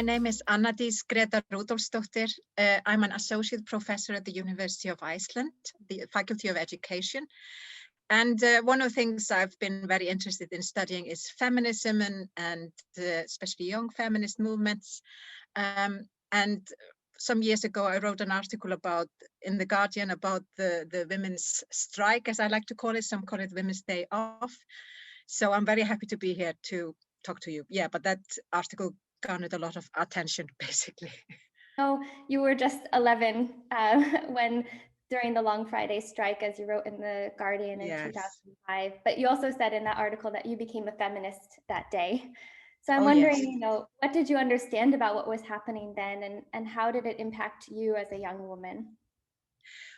name is Annadís Greta Rúdólfsdóttir. I'm an associate professor at the University of Iceland, the Faculty of Education. And one of the things I've been very interested in studying is feminism and especially young feminist movements. And some years ago, I wrote an article in The Guardian about the women's strike, as I like to call it. Some call it Women's Day Off. So I'm very happy to be here to talk to you. Yeah, but that article garnered a lot of attention, basically. Oh, you were just 11 when during the Long Friday strike, as you wrote in The Guardian in 2005. But you also said in that article that you became a feminist that day. So I'm wondering, what did you understand about what was happening then, and how did it impact you as a young woman?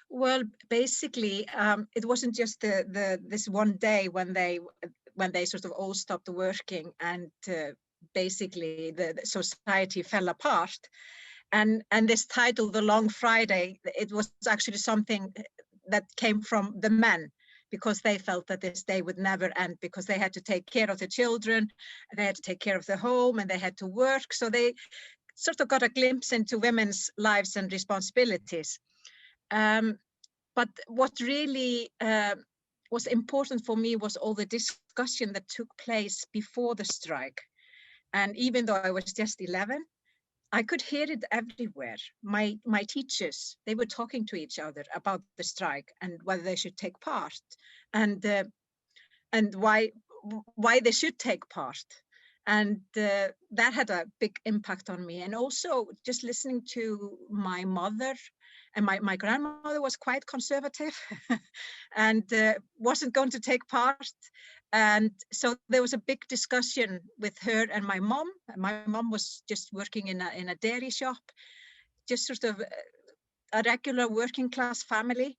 Well, basically, it wasn't just this one day when they sort of all stopped working and basically the society fell apart. And this title, The Long Friday, it was actually something that came from the men, because they felt that this day would never end, because they had to take care of the children, they had to take care of the home, and they had to work. So they sort of got a glimpse into women's lives and responsibilities. But what really was important for me was all the discussion that took place before the strike. And even though I was just 11, I could hear it everywhere. My teachers, they were talking to each other about the strike and whether they should take part, and why they should take part. And that had a big impact on me. And also just listening to my mother, and my grandmother was quite conservative and wasn't going to take part. And so there was a big discussion with her and my mom. My mom was just working in a dairy shop, just sort of a regular working class family.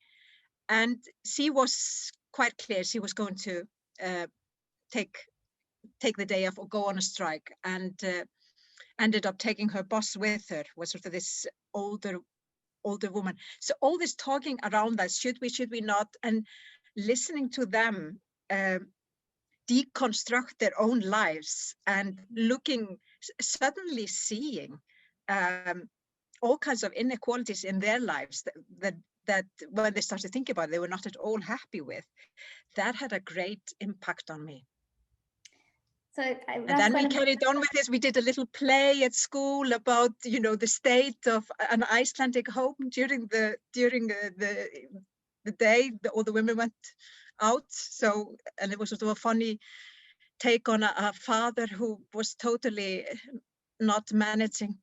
And she was quite clear she was going to take the day off or go on a strike, and ended up taking her boss with her, was sort of this older woman. So all this talking around that, should we not, and listening to them deconstruct their own lives and suddenly seeing all kinds of inequalities in their lives that when they started thinking about it, they were not at all happy with. That had a great impact on me. So and then we carried on with this. We did a little play at school about, the state of an Icelandic home during the day all the women went out. So, and it was sort of a funny take on a father who was totally not managing.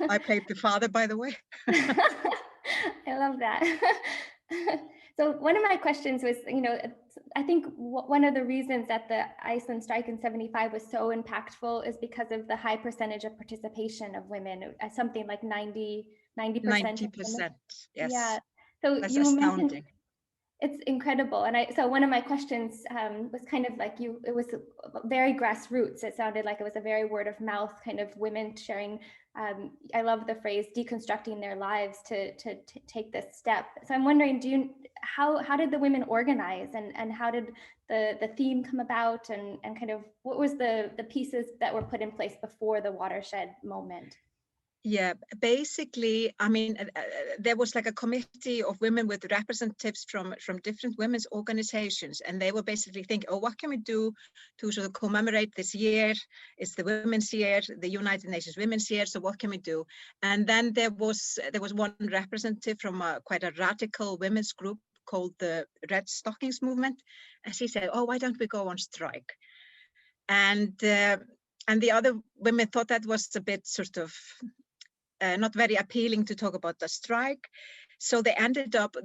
I played the father, by the way. I love that. So one of my questions was, I think one of the reasons that the Iceland strike in '75 was so impactful is because of the high percentage of participation of women, something like 90%. 90%, yes. Yeah. So that's you astounding. mentioned, it's incredible. And so one of my questions was kind of like it was very grassroots. It sounded like it was a very word of mouth kind of women sharing. I love the phrase deconstructing their lives to take this step. So I'm wondering, how did the women organize, and how did the theme come about, and kind of what was the pieces that were put in place before the watershed moment? Yeah, basically, I mean, there was like a committee of women with representatives from different women's organizations, and they were basically thinking, oh, what can we do to sort of commemorate this year? It's the Women's Year, the United Nations Women's Year, so what can we do? And then there was one representative from quite a radical women's group called the Red Stockings Movement, and she said, oh, why don't we go on strike? And the other women thought that was a bit sort of not very appealing to talk about the strike. So they ended up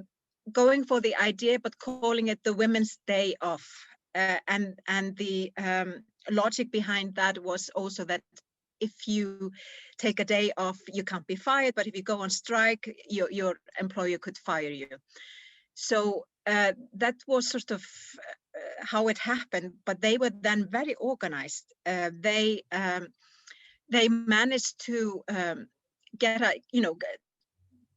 going for the idea, but calling it the Women's Day Off. And the logic behind that was also that if you take a day off, you can't be fired, but if you go on strike, your employer could fire you. So that was sort of how it happened, but they were then very organized. They managed to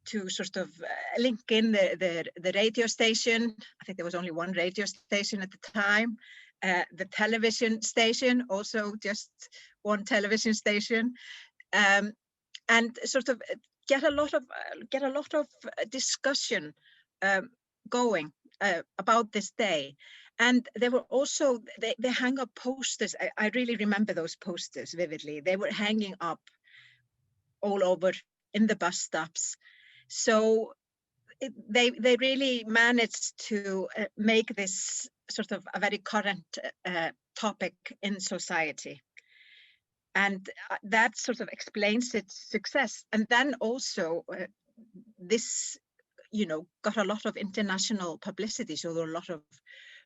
to sort of link in the radio station. I think there was only one radio station at the time, the television station, also just one television station, and sort of get a lot of discussion going about this day. And there were also, they hang up posters. I really remember those posters vividly. They were hanging up all over in the bus stops. So they really managed to make this sort of a very current topic in society. And that sort of explains its success. And then also this, got a lot of international publicity. So there were a lot of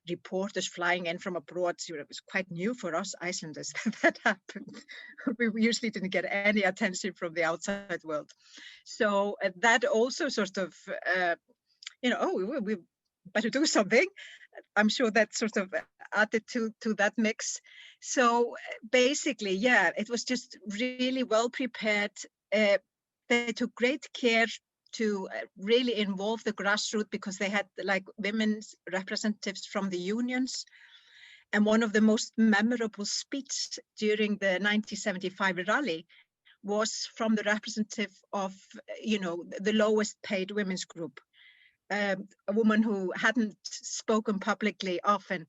reporters flying in from abroad. So it was quite new for us Icelanders that happened. We usually didn't get any attention from the outside world. So that also sort of, we better do something. I'm sure that sort of added to that mix. So basically, yeah, it was just really well prepared. They took great care to really involve the grassroots, because they had like women's representatives from the unions. And one of the most memorable speeches during the 1975 rally was from the representative of, the lowest paid women's group. A woman who hadn't spoken publicly often,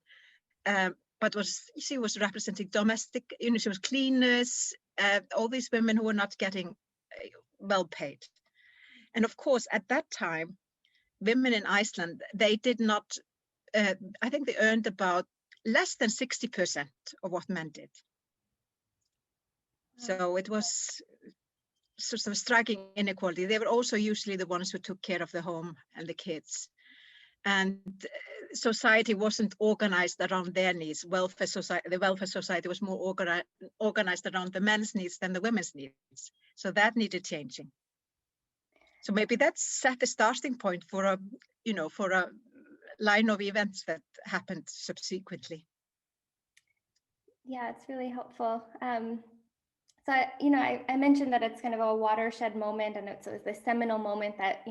but she was representing domestic, she was cleaners, all these women who were not getting well paid. And of course, at that time, women in Iceland, they did not, I think they earned about less than 60% of what men did. So it was sort of striking inequality. They were also usually the ones who took care of the home and the kids. And society wasn't organized around their needs. The welfare society was more organized around the men's needs than the women's needs. So that needed changing. So maybe that set the starting point for a line of events that happened subsequently. Yeah, it's really helpful. So, I mentioned that it's kind of a watershed moment, and it's the seminal moment that,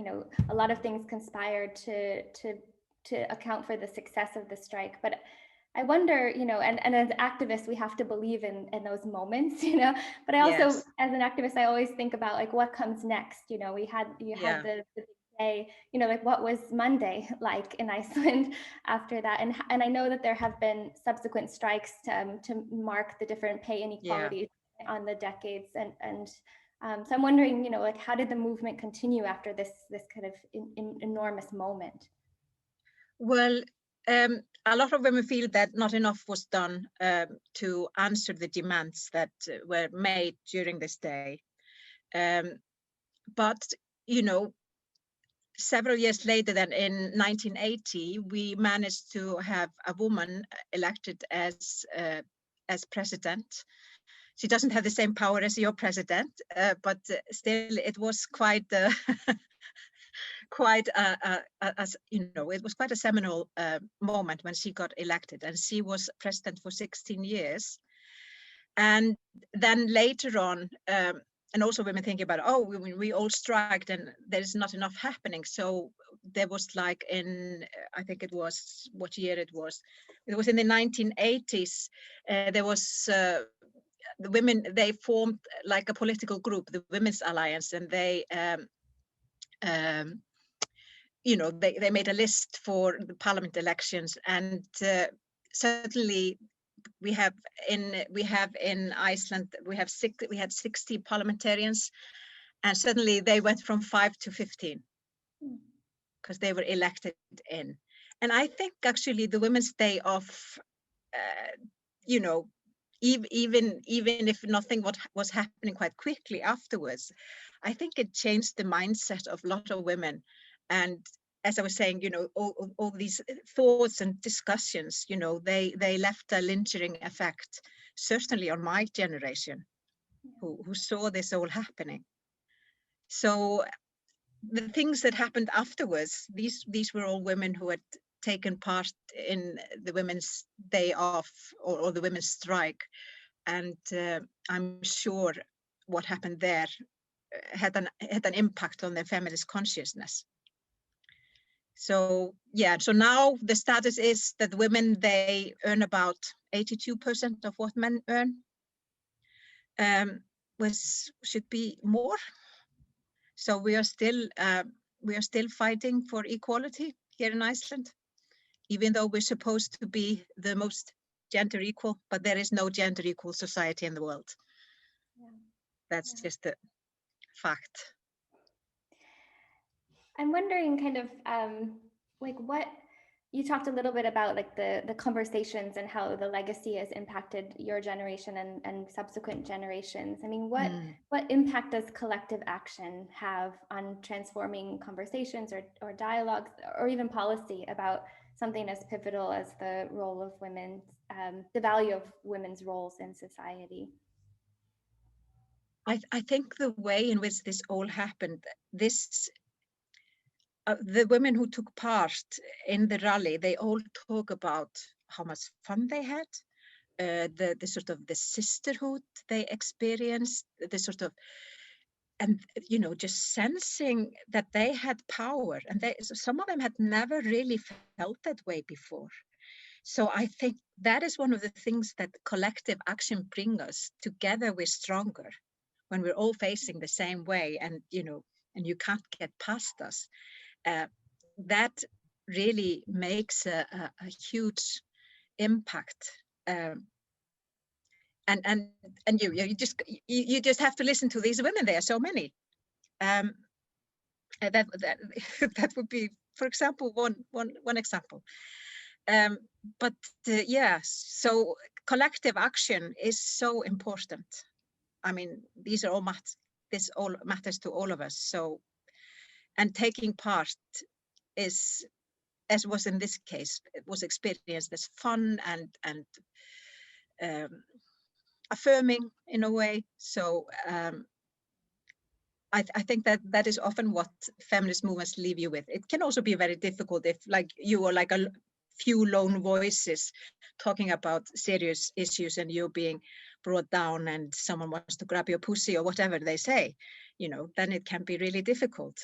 a lot of things conspired to account for the success of the strike. But I wonder, and as activists, we have to believe in those moments, but I also, Yes. as an activist, I always think about like what comes next. You had the big day, like what was Monday like in Iceland after that? And I know that there have been subsequent strikes to mark the different pay inequalities on the decades. And so I'm wondering, like how did the movement continue after this kind of enormous moment? Well, a lot of women feel that not enough was done to answer the demands that were made during this day. But, several years later, then in 1980, we managed to have a woman elected as president. She doesn't have the same power as your president, but still it was quite it was quite a seminal moment when she got elected, and she was president for 16 years. And then later on, and also women thinking about, we all striked and there's not enough happening. So there was like I think it was, what year it was? It was in the 1980s. There was, the women, they formed like a political group, the Women's Alliance, and they, they made a list for the parliament elections, and certainly we have in Iceland, we had 60 parliamentarians, and suddenly they went from 5 to 15 because they were elected in. And I think actually the Women's Day off, even if nothing was happening quite quickly afterwards, I think it changed the mindset of a lot of women. And as I was saying, all these thoughts and discussions, they left a lingering effect, certainly on my generation, who saw this all happening. So the things that happened afterwards, these were all women who had taken part in the Women's Day off or the women's strike. And I'm sure what happened there had an impact on their feminist consciousness. So yeah, so now the status is that women, they earn about 82% of what men earn, which should be more. So we are still fighting for equality here in Iceland, even though we're supposed to be the most gender equal, but there is no gender equal society in the world. Yeah. That's just a fact. I'm wondering kind of like what you talked a little bit about, like the conversations and how the legacy has impacted your generation and subsequent generations. I mean, what impact does collective action have on transforming conversations or dialogues or even policy about something as pivotal as the role of women, the value of women's roles in society? I think the way in which this all happened, the women who took part in the rally, they all talk about how much fun they had, the sort of the sisterhood they experienced, the sort of, and you know, just sensing that they had power, and some of them had never really felt that way before. So I think that is one of the things that collective action bring us together. We're stronger when we're all facing the same way, and you know, and you can't get past us. That really makes a huge impact. And you just have to listen to these women. There are so many. That would be, for example, one example. But yeah, so collective action is so important. I mean, this all matters to all of us. So, and taking part is, as was in this case, it was experienced as fun and affirming in a way. So I think that is often what feminist movements leave you with. It can also be very difficult if, like, you are like a few lone voices talking about serious issues and you're being brought down and someone wants to grab your pussy or whatever they say, you know, then it can be really difficult.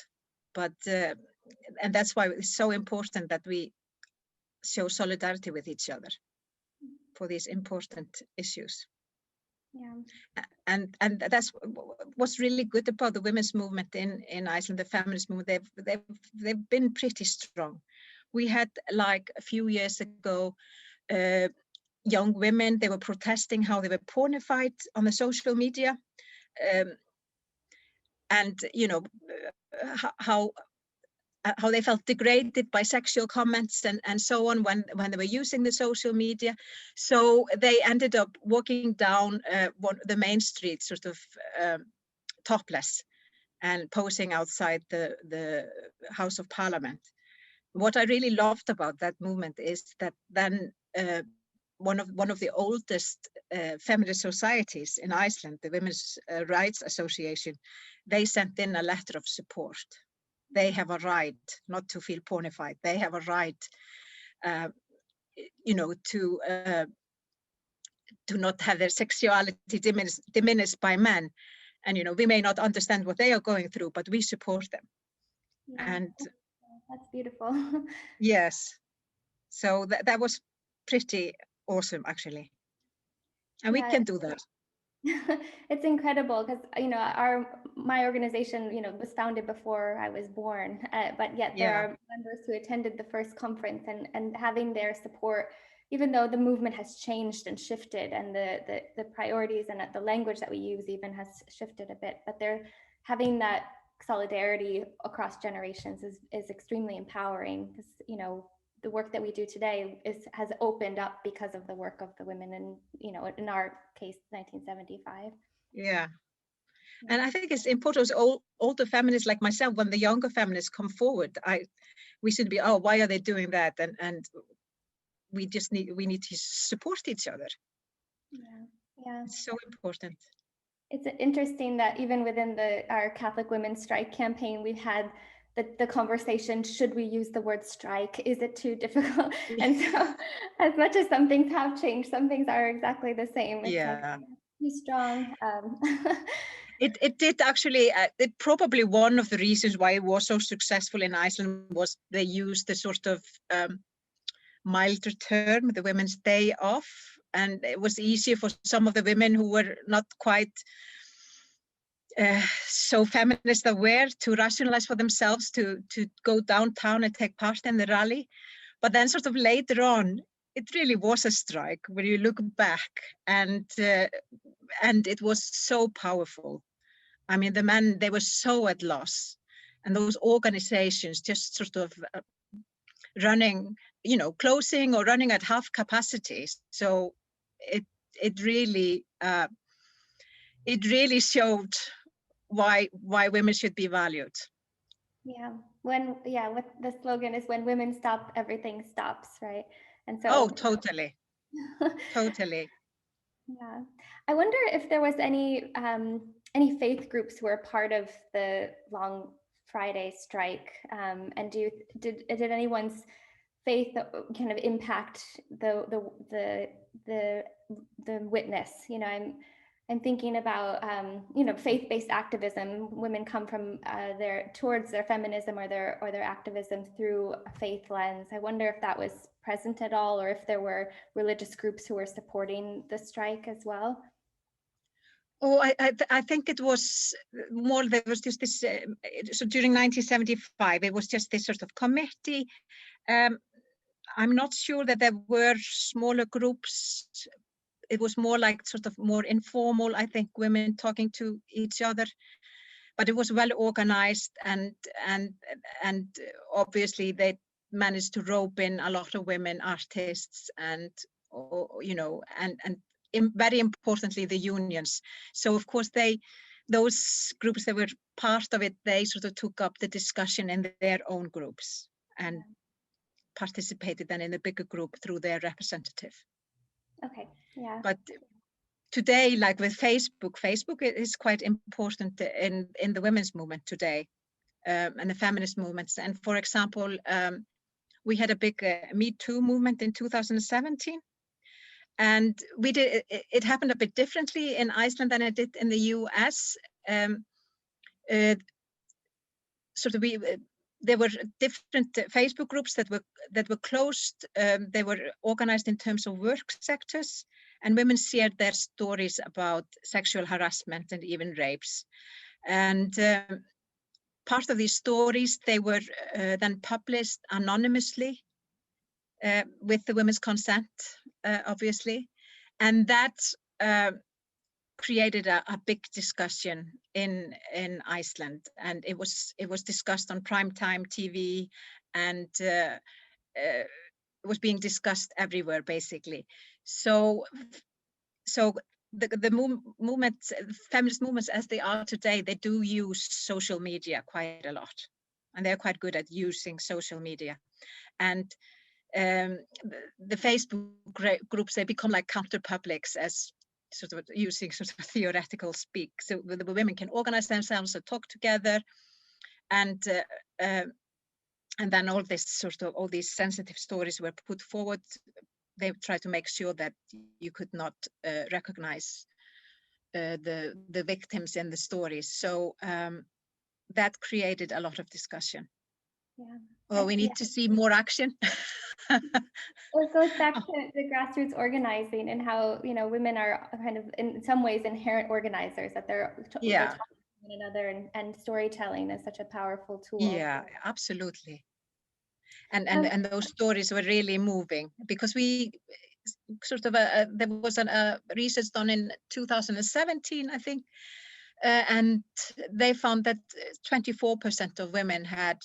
But and that's why it's so important that we show solidarity with each other for these important issues. Yeah. And that's what's really good about the women's movement in Iceland, the feminist movement. They've been pretty strong. We had, like, a few years ago, young women, they were protesting how they were pornified on the social media, and you know, how they felt degraded by sexual comments and so on when they were using the social media. So they ended up walking down the main street, sort of topless, and posing outside the House of Parliament. What I really loved about that movement is that then one of the oldest feminist societies in Iceland, the Women's Rights Association, they sent in a letter of support. They have a right not to feel pornified. They have a right, you know, to not have their sexuality diminished by men. And you know, we may not understand what they are going through, but we support them. Yeah. And that's beautiful. Yes, so that was pretty awesome, actually, and we can do that. It's incredible because, you know, my organization, you know, was founded before I was born, but yet there are members who attended the first conference and having their support, even though the movement has changed and shifted and the priorities and the language that we use even has shifted a bit, but they're having that solidarity across generations is extremely empowering because, you know, the work that we do today has opened up because of the work of the women in, you know, in our case, 1975. Yeah. And I think it's important, all the feminists like myself, when the younger feminists come forward, we should be, oh, why are they doing that? And we need to support each other. Yeah. It's so important. It's interesting that even within our Catholic Women's Strike campaign, we've had the conversation, should we use the word strike? Is it too difficult? And so as much as some things have changed, some things are exactly the same. It's like, too strong. It did actually. It probably one of the reasons why it was so successful in Iceland was they used the sort of milder term, the Women's Day off, and it was easier for some of the women who were not quite so feminist aware to rationalize for themselves to go downtown and take part in the rally. But then sort of later on, it really was a strike when you look back, and it was so powerful. I mean, the men, they were so at loss, and those organizations just sort of running, closing or running at half capacity. So it really showed why women should be valued. Yeah, what the slogan is, when women stop, everything stops, right? And so. Oh, totally. Totally. Yeah, I wonder if there was any faith groups who were part of the Long Friday strike, and did anyone's faith kind of impact the witness? I'm thinking about faith-based activism. Women come from towards their feminism or their activism through a faith lens. I wonder if that was present at all, or if there were religious groups who were supporting the strike as well. Oh, I think it was more, there was just this, so during 1975, it was just this sort of committee. I'm not sure that there were smaller groups. It was more like sort of more informal, I think, women talking to each other, but it was well organized, and obviously they managed to rope in a lot of women artists, and very importantly, the unions. So of course those groups that were part of it, they sort of took up the discussion in their own groups and participated then in the bigger group through their representative. Okay, yeah. But today, like with Facebook is quite important in the women's movement today, and the feminist movements. And for example, we had a big Me Too movement in 2017. And it happened a bit differently in Iceland than it did in the US. There were different Facebook groups that were closed. They were organized in terms of work sectors, and women shared their stories about sexual harassment and even rapes. And part of these stories, they were then published anonymously with the women's consent, obviously. And that created a big discussion in Iceland, and it was discussed on primetime TV, and it was being discussed everywhere, basically. So the movements, feminist movements as they are today, they do use social media quite a lot, and they're quite good at using social media. And the Facebook groups, they become like counter publics, as sort of using sort of theoretical speak. So the women can organize themselves and talk together, and then all these sensitive stories were put forward. They tried to make sure that you could not recognize the victims in the stories. So that created a lot of discussion. Yeah. Well, we need to see more action. Well, it goes back to the grassroots organizing and how women are kind of in some ways inherent organizers, that they're talking to one another, and storytelling is such a powerful tool. Yeah, absolutely. And those stories were really moving, because we sort of there was a research done in 2017, I think, and they found that 24% of women had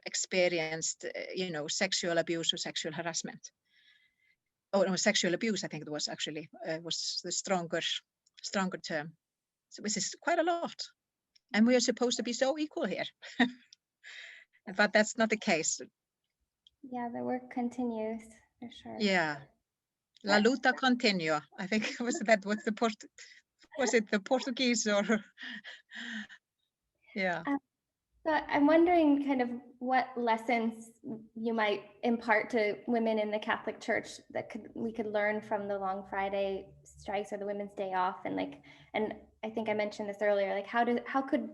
experienced, sexual abuse or sexual harassment. Oh no, sexual abuse, I think it was actually was the stronger term. So this is quite a lot, and we are supposed to be so equal here, but that's not the case. Yeah, the work continues for sure. Yeah, la luta continua. I think was it the Portuguese or yeah. So I'm wondering kind of what lessons you might impart to women in the Catholic Church that we could learn from the Long Friday strikes or the Women's Day off, and I think I mentioned this earlier, like how can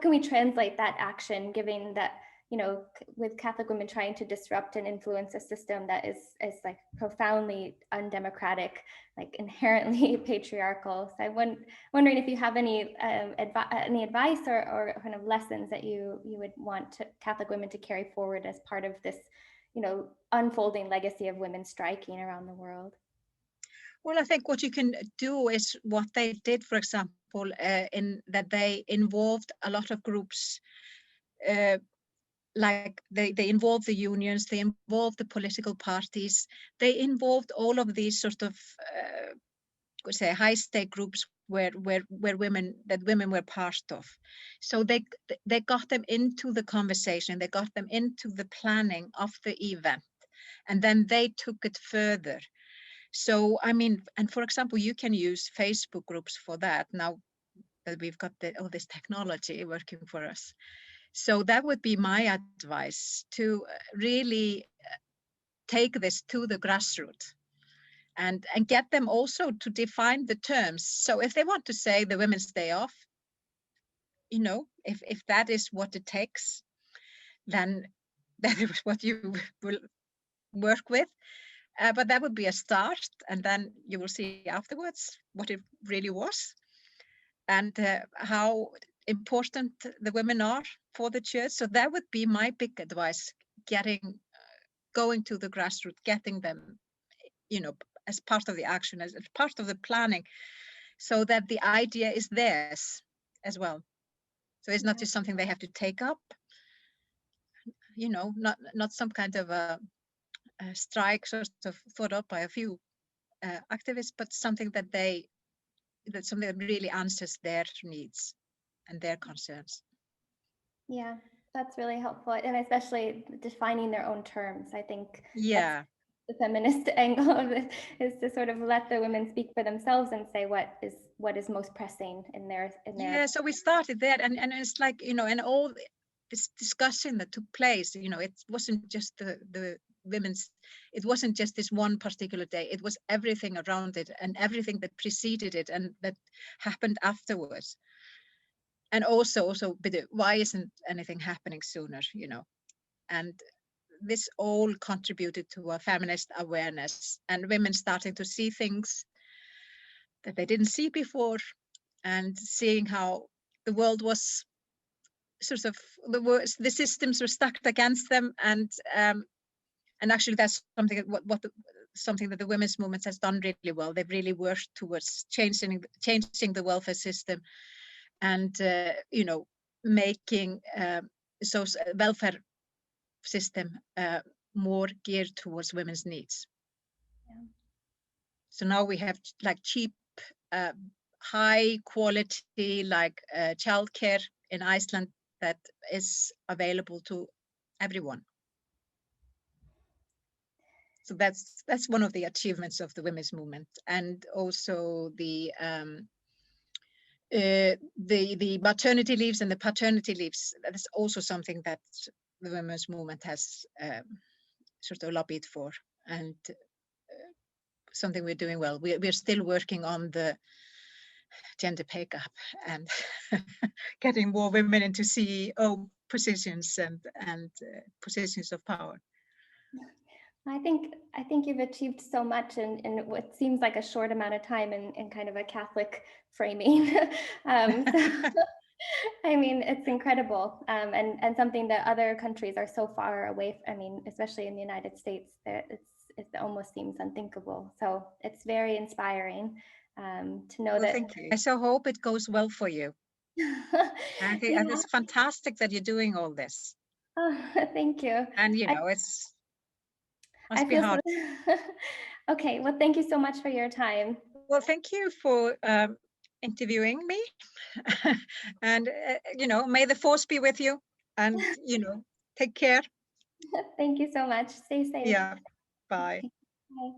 we translate that action, given that, you know, with Catholic women trying to disrupt and influence a system that is like profoundly undemocratic, like inherently patriarchal. So I'm wondering if you have any advice or kind of lessons that you would want Catholic women to carry forward as part of this, you know, unfolding legacy of women striking around the world. Well, I think what you can do is what they did, for example, in that they involved a lot of groups. Like they involved the unions, they involved the political parties, they involved all of these sort of say high stake groups where women were part of. So they got them into the conversation, they got them into the planning of the event, and then they took it further. So I mean, and for example, you can use Facebook groups for that now that we've got all this technology working for us. So that would be my advice, to really take this to the grassroots and get them also to define the terms. So if they want to say the Women's Day off, you know, if that is what it takes, then that is what you will work with. But that would be a start, and then you will see afterwards what it really was, and how important the women are for the church. So that would be my big advice: going to the grassroots, getting them, you know, as part of the action, as part of the planning, so that the idea is theirs as well. So it's not just something they have to take up, you know, not some kind of a strike sort of thought up by a few activists, but something that something that really answers their needs and their concerns. Yeah, that's really helpful, and especially defining their own terms. I think yeah, the feminist angle of it is to sort of let the women speak for themselves and say what is most pressing in their. Yeah, so we started there, and it's like, you know, and all this discussion that took place, you know, it wasn't just the women's, it wasn't just this one particular day, it was everything around it and everything that preceded it and that happened afterwards. And also why isn't anything happening sooner, you know? And this all contributed to a feminist awareness and women starting to see things that they didn't see before, and seeing how the world was sort of, the systems were stacked against them, and actually that's something something that the women's movement has done really well. They've really worked towards changing the welfare system, and you know, making welfare system more geared towards women's needs. Yeah. So now we have like cheap, high quality, like childcare in Iceland that is available to everyone. So that's one of the achievements of the women's movement, and also the maternity leaves and the paternity leaves. That is also something that the women's movement has sort of lobbied for, and something we're doing well. We're still working on the gender pay gap and getting more women into CEO positions and positions of power. I think you've achieved so much in what seems like a short amount of time in kind of a Catholic framing. So, I mean, it's incredible, and something that other countries are so far away from. I mean, especially in the United States, it almost seems unthinkable. So it's very inspiring to know that. Thank you. I so hope it goes well for you. I think it's fantastic that you're doing all this. Oh, thank you. And you know, must be hard. Okay, well, thank you so much for your time. Well, thank you for interviewing me. And you know, may the force be with you, and you know, take care. Thank you so much. Stay safe. Yeah, bye. Bye.